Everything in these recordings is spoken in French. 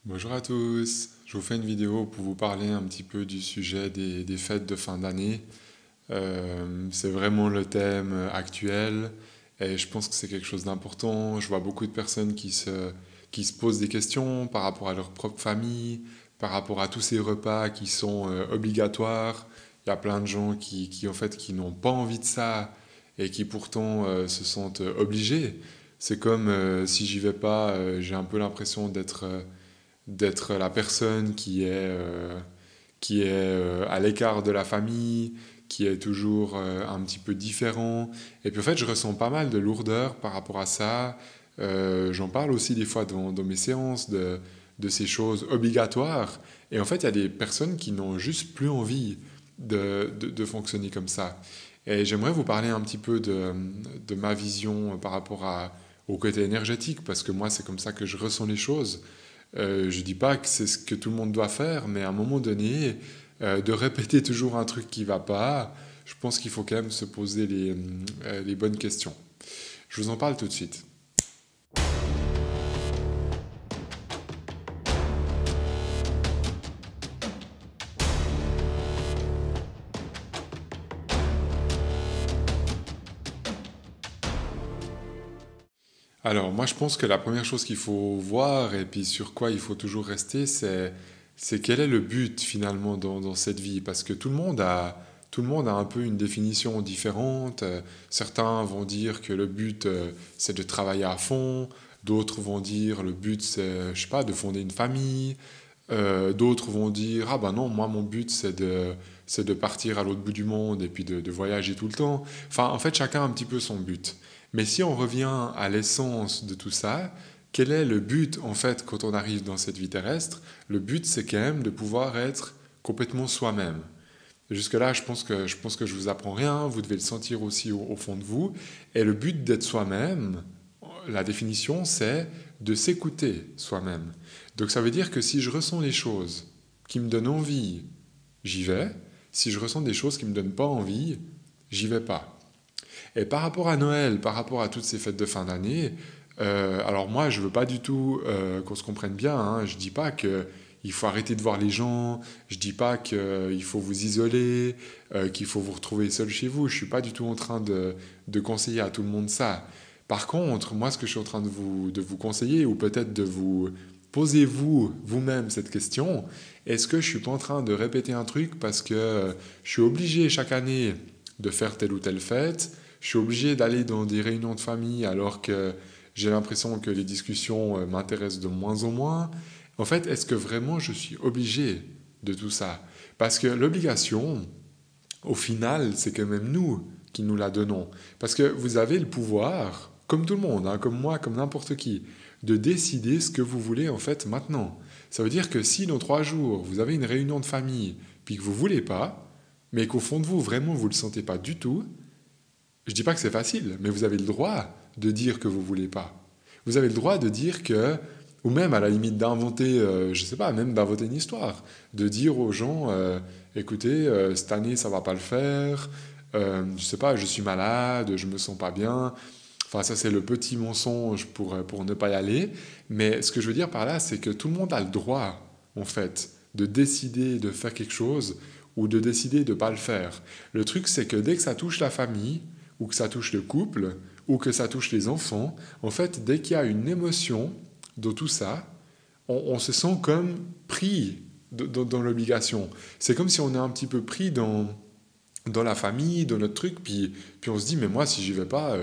Bonjour à tous, je vous fais une vidéo pour vous parler un petit peu du sujet des fêtes de fin d'année. C'est vraiment le thème actuel et je pense que c'est quelque chose d'important. Je vois beaucoup de personnes qui se posent des questions par rapport à leur propre famille, par rapport à tous ces repas qui sont obligatoires. Il y a plein de gens en fait, qui n'ont pas envie de ça et qui pourtant se sentent obligés. C'est comme si j'y vais pas, j'ai un peu l'impression d'être la personne qui est à l'écart de la famille, qui est toujours un petit peu différent. Et puis en fait, je ressens pas mal de lourdeur par rapport à ça. J'en parle aussi des fois dans mes séances de ces choses obligatoires. Et en fait, il y a des personnes qui n'ont juste plus envie de fonctionner comme ça. Et j'aimerais vous parler un petit peu de ma vision par rapport au côté énergétique, parce que moi, c'est comme ça que je ressens les choses. Je dis pas que c'est ce que tout le monde doit faire, mais à un moment donné, de répéter toujours un truc qui va pas, je pense qu'il faut quand même se poser les bonnes questions. Je vous en parle tout de suite. Alors, moi, je pense que la première chose qu'il faut voir et puis sur quoi il faut toujours rester, c'est quel est le but finalement dans cette vie. Parce que tout le monde a un peu une définition différente. Certains vont dire que le but, c'est de travailler à fond. D'autres vont dire le but, c'est, je sais pas, de fonder une famille. D'autres vont dire, ah ben non, moi, mon but, c'est de partir à l'autre bout du monde et puis de voyager tout le temps. Enfin, en fait, chacun a un petit peu son but. Mais si on revient à l'essence de tout ça, quel est le but en fait quand on arrive dans cette vie terrestre? Le but, c'est quand même de pouvoir être complètement soi-même. Jusque-là, je pense que je vous apprends rien, vous devez le sentir aussi au fond de vous. Et le but d'être soi-même, la définition, c'est de s'écouter soi-même. Donc ça veut dire que si je ressens les choses qui me donnent envie, j'y vais. Si je ressens des choses qui ne me donnent pas envie, j'y vais pas. Et par rapport à Noël, par rapport à toutes ces fêtes de fin d'année, alors moi, je veux pas du tout qu'on se comprenne bien. Hein. Je dis pas que il faut arrêter de voir les gens. Je dis pas qu'il faut vous isoler, qu'il faut vous retrouver seul chez vous. Je suis pas du tout en train de conseiller à tout le monde ça. Par contre, moi, ce que je suis en train de vous conseiller, ou peut-être de vous posez-vous vous-même cette question, est-ce que je suis pas en train de répéter un truc parce que je suis obligé chaque année de faire telle ou telle fête, je suis obligé d'aller dans des réunions de famille alors que j'ai l'impression que les discussions m'intéressent de moins en moins. En fait, est-ce que vraiment je suis obligé de tout ça? Parce que l'obligation, au final, c'est quand même nous qui nous la donnons. Parce que vous avez le pouvoir, comme tout le monde, hein, comme moi, comme n'importe qui, de décider ce que vous voulez en fait maintenant. Ça veut dire que si dans 3 jours, vous avez une réunion de famille, puis que vous ne voulez pas, mais qu'au fond de vous, vraiment, vous ne le sentez pas du tout, je ne dis pas que c'est facile, mais vous avez le droit de dire que vous ne voulez pas. Vous avez le droit de dire que, ou même à la limite d'inventer, je ne sais pas, même d'inventer une histoire, de dire aux gens, écoutez, cette année ça va pas le faire, je ne sais pas, je suis malade, je me sens pas bien. Enfin, ça c'est le petit mensonge pour ne pas y aller. Mais ce que je veux dire par là, c'est que tout le monde a le droit, en fait, de décider de faire quelque chose ou de décider de ne pas le faire. Le truc, c'est que dès que ça touche la famille, ou que ça touche le couple, ou que ça touche les enfants, en fait, dès qu'il y a une émotion dans tout ça, on se sent comme pris dans l'obligation. C'est comme si on est un petit peu pris dans la famille, dans notre truc, puis on se dit, mais moi, si j'y vais pas,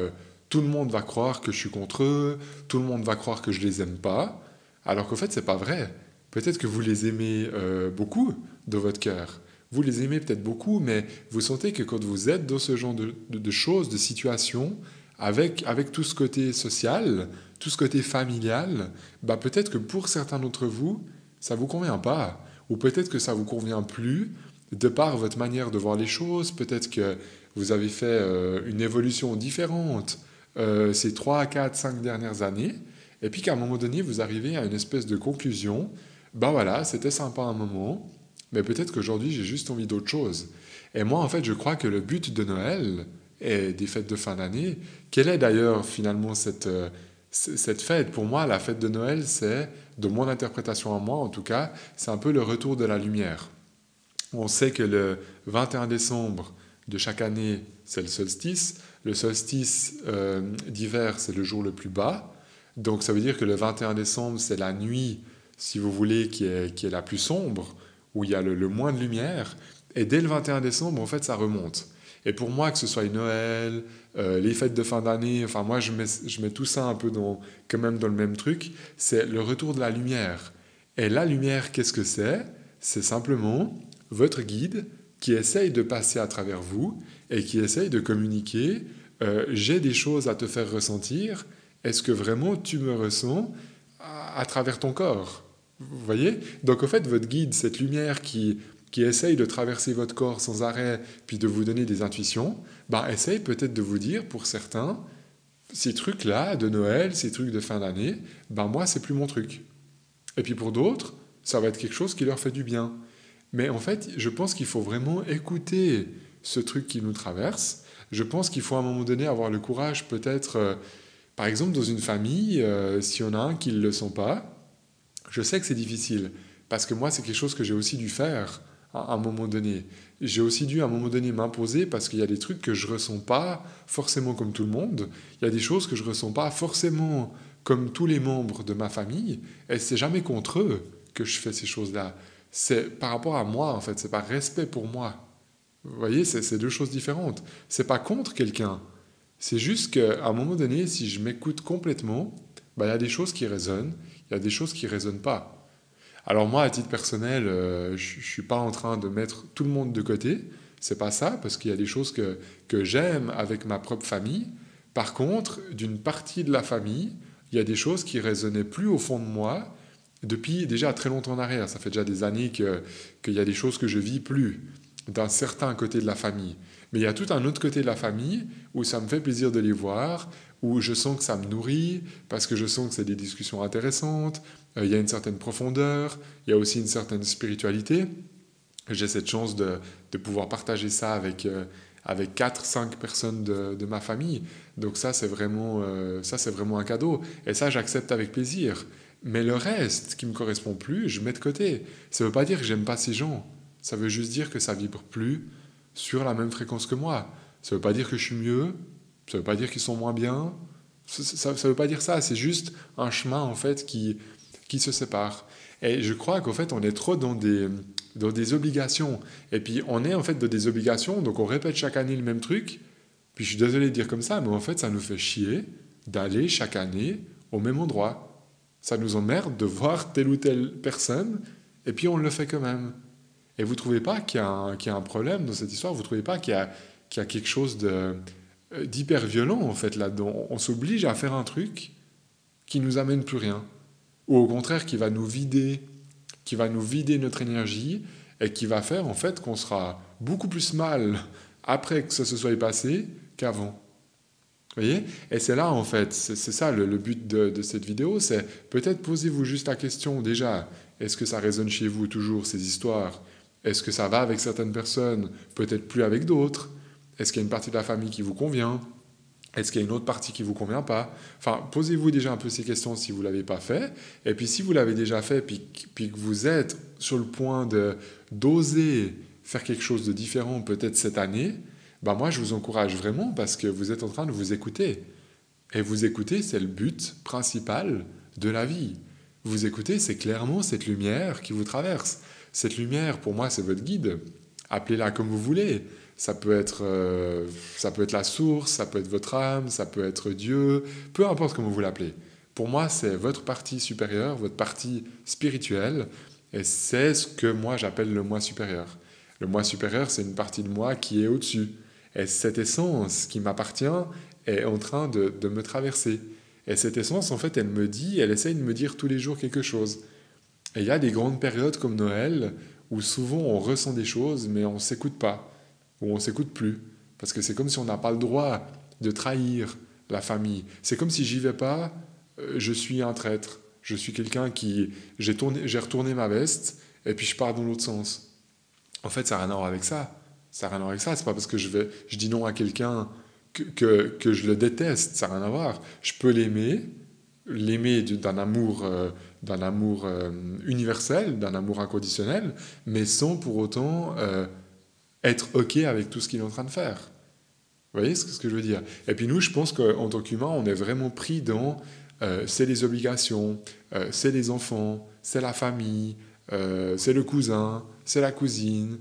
tout le monde va croire que je suis contre eux, tout le monde va croire que je les aime pas, alors qu'en fait, c'est pas vrai. Peut-être que vous les aimez beaucoup dans votre cœur. Vous les aimez peut-être beaucoup, mais vous sentez que quand vous êtes dans ce genre de choses, de situations, avec tout ce côté social, tout ce côté familial, bah peut-être que pour certains d'entre vous, ça ne vous convient pas. Ou peut-être que ça ne vous convient plus, de par votre manière de voir les choses. Peut-être que vous avez fait une évolution différente ces 3, 4, 5 dernières années. Et puis qu'à un moment donné, vous arrivez à une espèce de conclusion. Ben voilà, c'était sympa un moment, mais peut-être qu'aujourd'hui, j'ai juste envie d'autre chose. Et moi, en fait, je crois que le but de Noël et des fêtes de fin d'année, quelle est d'ailleurs finalement cette fête, pour moi, la fête de Noël, c'est, de mon interprétation à moi en tout cas, c'est un peu le retour de la lumière. On sait que le 21 décembre de chaque année, c'est le solstice. Le solstice d'hiver, c'est le jour le plus bas. Donc ça veut dire que le 21 décembre, c'est la nuit, si vous voulez, qui est la plus sombre, où il y a le moins de lumière. Et dès le 21 décembre, en fait, ça remonte. Et pour moi, que ce soit Noël, les fêtes de fin d'année, enfin moi, je mets tout ça un peu quand même dans le même truc, c'est le retour de la lumière. Et la lumière, qu'est-ce que c'est? C'est simplement votre guide qui essaye de passer à travers vous et qui essaye de communiquer j'ai des choses à te faire ressentir, est-ce que vraiment tu me ressens à travers ton corps? Vous voyez? Donc en fait, votre guide, cette lumière qui essaye de traverser votre corps sans arrêt, puis de vous donner des intuitions, ben, essaye peut-être de vous dire, pour certains, ces trucs-là de Noël, ces trucs de fin d'année, ben moi, c'est plus mon truc. Et puis pour d'autres, ça va être quelque chose qui leur fait du bien. Mais en fait, je pense qu'il faut vraiment écouter ce truc qui nous traverse. Je pense qu'il faut à un moment donné avoir le courage, peut-être, par exemple, dans une famille, s'il y en a un qui ne le sent pas, je sais que c'est difficile. Parce que moi, c'est quelque chose que j'ai aussi dû faire à un moment donné. J'ai aussi dû à un moment donné m'imposer parce qu'il y a des trucs que je ne ressens pas forcément comme tout le monde. Il y a des choses que je ne ressens pas forcément comme tous les membres de ma famille. Et c'est jamais contre eux que je fais ces choses-là. C'est par rapport à moi, en fait. C'est par respect pour moi. Vous voyez, c'est deux choses différentes. C'est pas contre quelqu'un. C'est juste qu'à un moment donné, si je m'écoute complètement, bah, il y a des choses qui résonnent, il y a des choses qui résonnent pas. Alors moi, à titre personnel, je ne suis pas en train de mettre tout le monde de côté. C'est pas ça, parce qu'il y a des choses que j'aime avec ma propre famille. Par contre, d'une partie de la famille, il y a des choses qui résonnaient plus au fond de moi depuis déjà très longtemps en arrière. Ça fait déjà des années qu'il y a des choses que je vis plus d'un certain côté de la famille. Mais il y a tout un autre côté de la famille où ça me fait plaisir de les voir, où je sens que ça me nourrit, parce que je sens que c'est des discussions intéressantes, il y a une certaine profondeur, il y a aussi une certaine spiritualité. J'ai cette chance de pouvoir partager ça avec 4-5 personnes de ma famille. Donc ça, c'est vraiment un cadeau. Et ça, j'accepte avec plaisir. Mais le reste qui ne me correspond plus, je mets de côté. Ça ne veut pas dire que j'aime pas ces gens. Ça veut juste dire que ça vibre plus sur la même fréquence que moi. Ça ne veut pas dire que je suis mieux. Ça ne veut pas dire qu'ils sont moins bien. Ça ne veut pas dire ça. C'est juste un chemin, en fait, qui se séparent. Et je crois qu'en fait, on est trop dans des obligations. Et puis, on est en fait dans des obligations, donc on répète chaque année le même truc. Puis, je suis désolé de dire comme ça, mais en fait, ça nous fait chier d'aller chaque année au même endroit. Ça nous emmerde de voir telle ou telle personne, et puis on le fait quand même. Et vous ne trouvez pas qu'il y a un problème dans cette histoire? Vous ne trouvez pas qu'il y a quelque chose d'hyper violent, en fait, là-dedans? On s'oblige à faire un truc qui nous amène plus rien. Ou au contraire, qui va nous vider notre énergie et qui va faire, en fait, qu'on sera beaucoup plus mal après que ça se soit passé qu'avant. Vous voyez? Et c'est là, en fait, c'est ça le but de cette vidéo, c'est peut-être posez-vous juste la question, déjà, est-ce que ça résonne chez vous toujours, ces histoires? Est-ce que ça va avec certaines personnes, peut-être plus avec d'autres? Est-ce qu'il y a une partie de la famille qui vous convient? Est-ce qu'il y a une autre partie qui ne vous convient pas? Enfin, posez-vous déjà un peu ces questions si vous ne l'avez pas fait. Et puis si vous l'avez déjà fait, puis que vous êtes sur le point d'oser faire quelque chose de différent peut-être cette année, ben moi je vous encourage vraiment parce que vous êtes en train de vous écouter. Et vous écouter, c'est le but principal de la vie. Vous écoutez, c'est clairement cette lumière qui vous traverse. Cette lumière, pour moi, c'est votre guide. Appelez-la comme vous voulez. Ça peut être la source, ça peut être votre âme, ça peut être Dieu, peu importe comment vous l'appelez. Pour moi, c'est votre partie supérieure, votre partie spirituelle, et c'est ce que moi j'appelle le moi supérieur. Le moi supérieur, c'est une partie de moi qui est au-dessus. Et cette essence qui m'appartient est en train de me traverser. Et cette essence, en fait, elle essaye de me dire tous les jours quelque chose. Et il y a des grandes périodes comme Noël où souvent on ressent des choses, mais on ne s'écoute pas. Où on ne s'écoute plus. Parce que c'est comme si on n'a pas le droit de trahir la famille. C'est comme si j'y vais pas, je suis un traître. Je suis quelqu'un qui... J'ai retourné ma veste et puis je pars dans l'autre sens. En fait, ça n'a rien à voir avec ça. Ça n'a rien à voir avec ça. C'est pas parce que je dis non à quelqu'un que je le déteste. Ça n'a rien à voir. Je peux l'aimer, l'aimer d'un amour universel, d'un amour inconditionnel, mais sans pour autant être OK avec tout ce qu'il est en train de faire. Vous voyez ce que je veux dire? Et puis nous, je pense qu'en tant qu'humains, on est vraiment pris dans c'est les obligations, c'est les enfants, c'est la famille, c'est le cousin, c'est la cousine,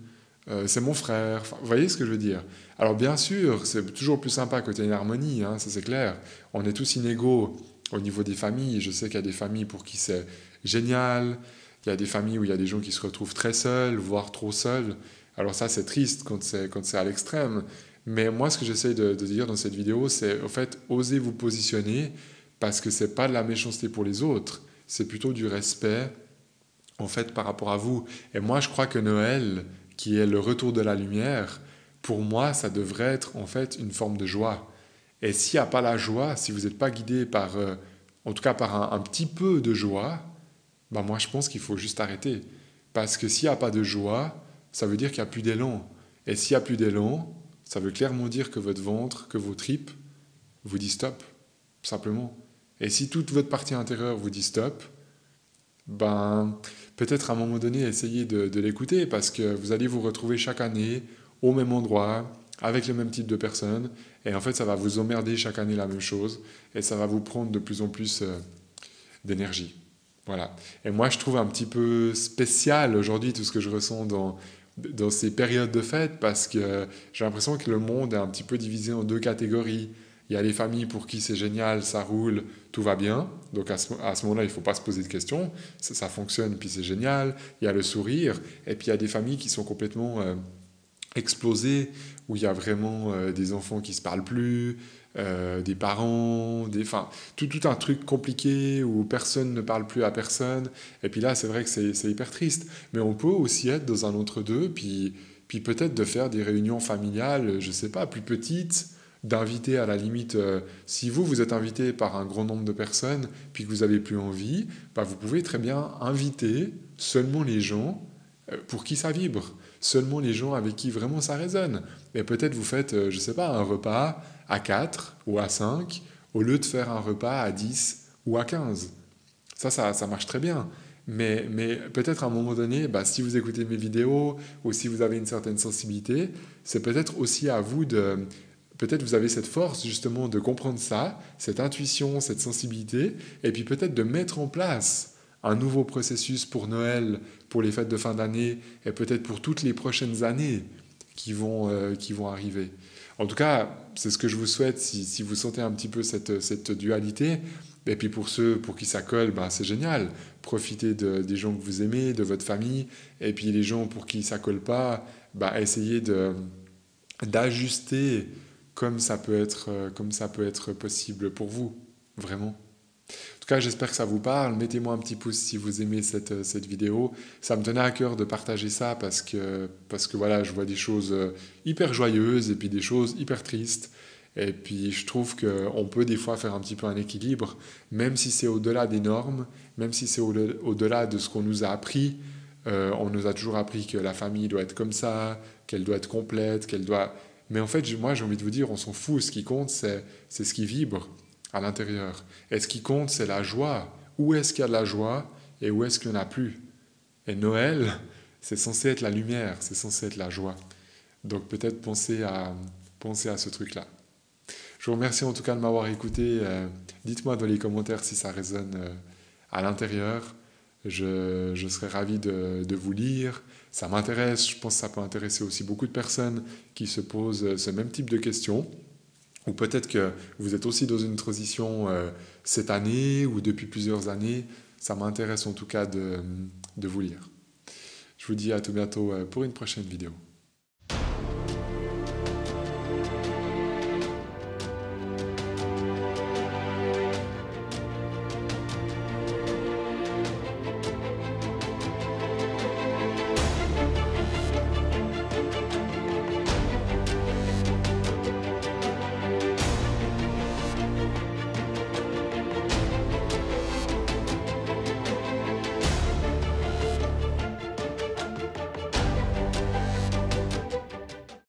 c'est mon frère. Enfin, vous voyez ce que je veux dire? Alors bien sûr, c'est toujours plus sympa quand il y a une harmonie, hein, ça c'est clair. On est tous inégaux au niveau des familles. Je sais qu'il y a des familles pour qui c'est génial. Il y a des familles où il y a des gens qui se retrouvent très seuls, voire trop seuls. Alors ça, c'est triste quand c'est à l'extrême. Mais moi, ce que j'essaie de dire dans cette vidéo, c'est au fait, osez vous positionner parce que c'est pas de la méchanceté pour les autres, c'est plutôt du respect en fait par rapport à vous. Et moi, je crois que Noël, qui est le retour de la lumière, pour moi, ça devrait être en fait une forme de joie. Et s'il n'y a pas la joie, si vous n'êtes pas guidé par, en tout cas par un petit peu de joie, bah moi je pense qu'il faut juste arrêter. Parce que s'il n'y a pas de joie, ça veut dire qu'il n'y a plus d'élan. Et s'il n'y a plus d'élan, ça veut clairement dire que votre ventre, que vos tripes vous disent stop, simplement. Et si toute votre partie intérieure vous dit stop, ben peut-être à un moment donné, essayez de l'écouter parce que vous allez vous retrouver chaque année au même endroit, avec le même type de personnes, et en fait ça va vous emmerder chaque année la même chose, et ça va vous prendre de plus en plus d'énergie. Voilà. Et moi, je trouve un petit peu spécial aujourd'hui tout ce que je ressens dans ces périodes de fête parce que j'ai l'impression que le monde est un petit peu divisé en deux catégories. Il y a les familles pour qui c'est génial, ça roule, tout va bien. Donc à ce moment-là, il ne faut pas se poser de questions. Ça fonctionne, puis c'est génial. Il y a le sourire. Et puis il y a des familles qui sont complètement explosées, où il y a vraiment des enfants qui ne se parlent plus, des parents, enfin, tout un truc compliqué où personne ne parle plus à personne. Et puis là, c'est vrai que c'est hyper triste. Mais on peut aussi être dans un entre-deux, puis peut-être de faire des réunions familiales, je ne sais pas, plus petites, d'inviter à la limite, si vous êtes invité par un grand nombre de personnes, puis que vous n'avez plus envie, bah, vous pouvez très bien inviter seulement les gens pour qui ça vibre, seulement les gens avec qui vraiment ça résonne. Et peut-être vous faites, je ne sais pas, un repas à 4 ou à 5 au lieu de faire un repas à 10 ou à 15. Ça marche très bien. Mais peut-être à un moment donné, bah, si vous écoutez mes vidéos ou si vous avez une certaine sensibilité, c'est peut-être aussi à vous de... Peut-être vous avez cette force justement de comprendre ça, cette intuition, cette sensibilité, et puis peut-être de mettre en place un nouveau processus pour Noël, pour les fêtes de fin d'année, et peut-être pour toutes les prochaines années qui vont arriver. En tout cas, c'est ce que je vous souhaite si vous sentez un petit peu cette dualité. Et puis pour ceux pour qui ça colle, ben c'est génial. Profitez des gens que vous aimez, de votre famille. Et puis les gens pour qui ça colle pas, ben essayez d'ajuster comme ça peut être possible pour vous, vraiment. En tout cas, j'espère que ça vous parle. Mettez-moi un petit pouce si vous aimez cette vidéo. Ça me tenait à cœur de partager ça parce que voilà, je vois des choses hyper joyeuses et puis des choses hyper tristes. Et puis je trouve qu'on peut des fois faire un petit peu un équilibre, même si c'est au-delà des normes, même si c'est au-delà de ce qu'on nous a appris. On nous a toujours appris que la famille doit être comme ça, qu'elle doit être complète, qu'elle doit... Mais en fait, moi j'ai envie de vous dire, on s'en fout. Ce qui compte, c'est ce qui vibre à l'intérieur. Et ce qui compte, c'est la joie. Où est-ce qu'il y a de la joie et où est-ce qu'il n'y en a plus? Et Noël, c'est censé être la lumière, c'est censé être la joie. Donc peut-être penser à ce truc-là. Je vous remercie en tout cas de m'avoir écouté. Dites-moi dans les commentaires si ça résonne à l'intérieur. Je serais ravi de vous lire. Ça m'intéresse, je pense que ça peut intéresser aussi beaucoup de personnes qui se posent ce même type de questions. Ou peut-être que vous êtes aussi dans une transition cette année ou depuis plusieurs années. Ça m'intéresse en tout cas de vous lire. Je vous dis à tout bientôt pour une prochaine vidéo.